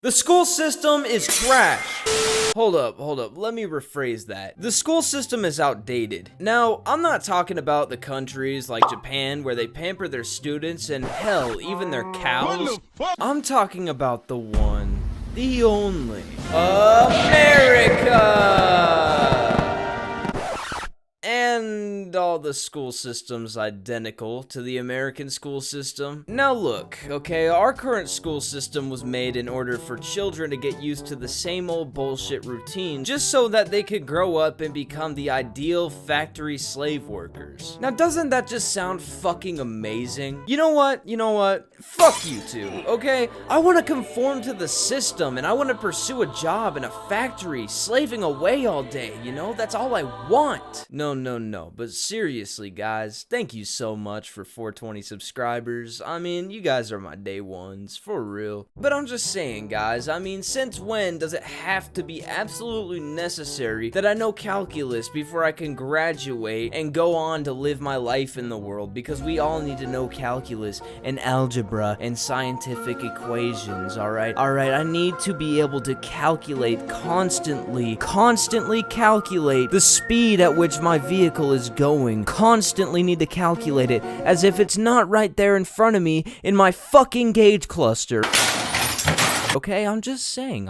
The school system is trash. Hold up, let me rephrase that. The school system is outdated. Now, I'm not talking about the countries like Japan where they pamper their students and hell, even their cows. I'm talking about the one, the only, America! And all the school systems identical to the American school system. Now look, okay, our current school system was made in order for children to get used to the same old bullshit routine just so that they could grow up and become the ideal factory slave workers. Now doesn't that just sound fucking amazing? You know what? Fuck you two, okay? I want to conform to the system and I want to pursue a job in a factory, slaving away all day, you know? That's all I want. No, but seriously, guys, thank you so much for 420 subscribers. I mean, you guys are my day ones, for real. But I'm just saying, guys, I mean, since when does it have to be absolutely necessary that I know calculus before I can graduate and go on to live my life in the world? Because we all need to know calculus and algebra and scientific equations, alright? I need to be able to calculate constantly calculate the speed at which my vehicle is going. Constantly need to calculate it as if it's not right there in front of me in my fucking gauge cluster. Okay, I'm just saying,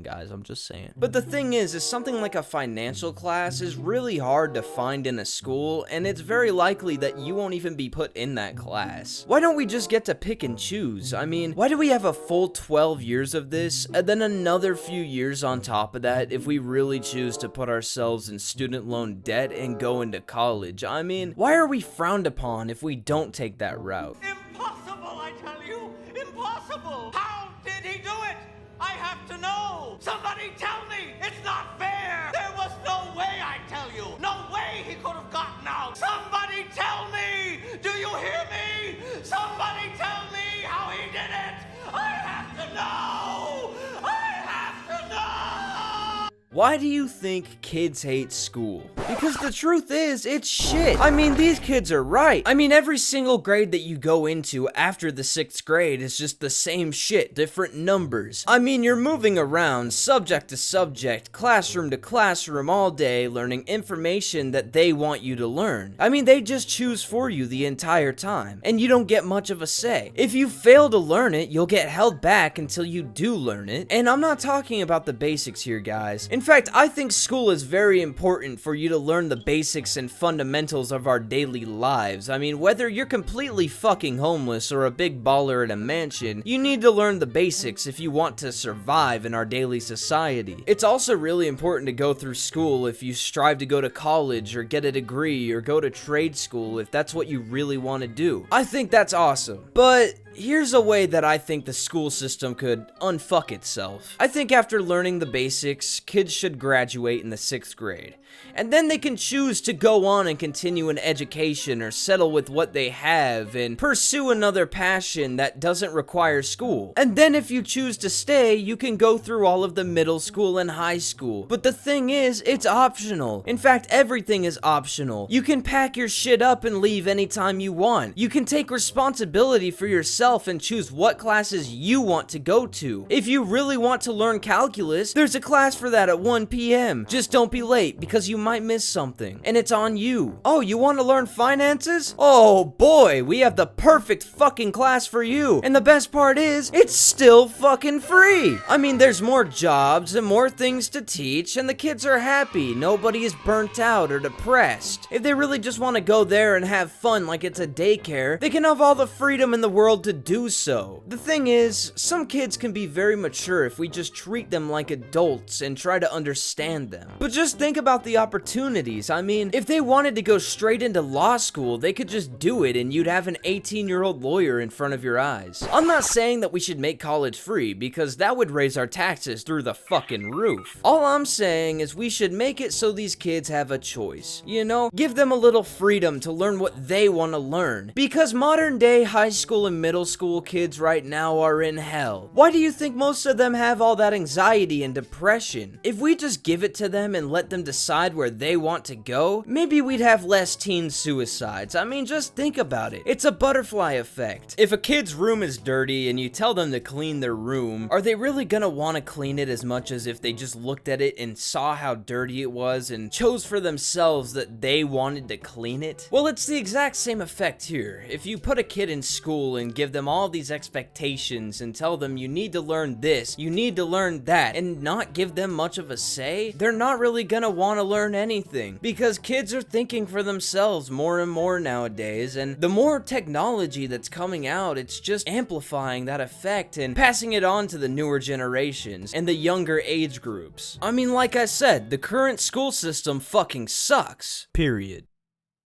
guys, I'm just saying. But the thing is something like a financial class is really hard to find in a school, and it's very likely that you won't even be put in that class. Why don't we just get to pick and choose? I mean, why do we have a full 12 years of this, and then another few years on top of that if we really choose to put ourselves in student loan debt and go into college? I mean, why are we frowned upon if we don't take that route? Impossible, I tell you! Impossible! How did he do it? I have to know! Somebody tell me! It's not fair! There was no way, I tell you! No way he could have gotten out! Somebody tell me! Do you hear me? Somebody tell me how he did it! I have to know! I have to know! Why do you think kids hate school? Because the truth is, it's shit. I mean, these kids are right. I mean, every single grade that you go into after the 6th grade is just the same shit, different numbers. I mean, you're moving around, subject to subject, classroom to classroom all day, learning information that they want you to learn. I mean, they just choose for you the entire time, and you don't get much of a say. If you fail to learn it, you'll get held back until you do learn it. And I'm not talking about the basics here, guys. In fact, I think school is very important for you to learn the basics and fundamentals of our daily lives. I mean, whether you're completely fucking homeless or a big baller in a mansion, you need to learn the basics if you want to survive in our daily society. It's also really important to go through school if you strive to go to college or get a degree or go to trade school if that's what you really want to do. I think that's awesome. But here's a way that I think the school system could unfuck itself. I think after learning the basics, kids should graduate in the 6th grade. And then they can choose to go on and continue an education or settle with what they have and pursue another passion that doesn't require school. And then if you choose to stay, you can go through all of the middle school and high school. But the thing is, it's optional. In fact, everything is optional. You can pack your shit up and leave anytime you want. You can take responsibility for yourself and choose what classes you want to go to. If you really want to learn calculus, there's a class for that at 1 p.m. Just don't be late because you might miss something, and it's on you. Oh, you want to learn finances? Oh boy, we have the perfect fucking class for you. And the best part is, it's still fucking free. I mean, there's more jobs and more things to teach, and the kids are happy. Nobody is burnt out or depressed. If they really just want to go there and have fun like it's a daycare, they can have all the freedom in the world to do so. The thing is, some kids can be very mature if we just treat them like adults and try to understand them. But just think about the opportunities. I mean, if they wanted to go straight into law school, they could just do it and you'd have an 18-year-old lawyer in front of your eyes. I'm not saying that we should make college free because that would raise our taxes through the fucking roof. All I'm saying is we should make it so these kids have a choice. You know, give them a little freedom to learn what they want to learn. Because modern day high school and middle school kids right now are in hell. Why do you think most of them have all that anxiety and depression? If we just give it to them and let them decide where they want to go, maybe we'd have less teen suicides. I mean, just think about it. It's a butterfly effect. If a kid's room is dirty and you tell them to clean their room, are they really gonna want to clean it as much as if they just looked at it and saw how dirty it was and chose for themselves that they wanted to clean it? Well, it's the exact same effect here. If you put a kid in school and give them all these expectations and tell them you need to learn this, you need to learn that, and not give them much of a say, they're not really gonna want to learn anything, because kids are thinking for themselves more and more nowadays, and the more technology that's coming out, it's just amplifying that effect and passing it on to the newer generations and the younger age groups. I mean, like I said, the current school system fucking sucks. Period.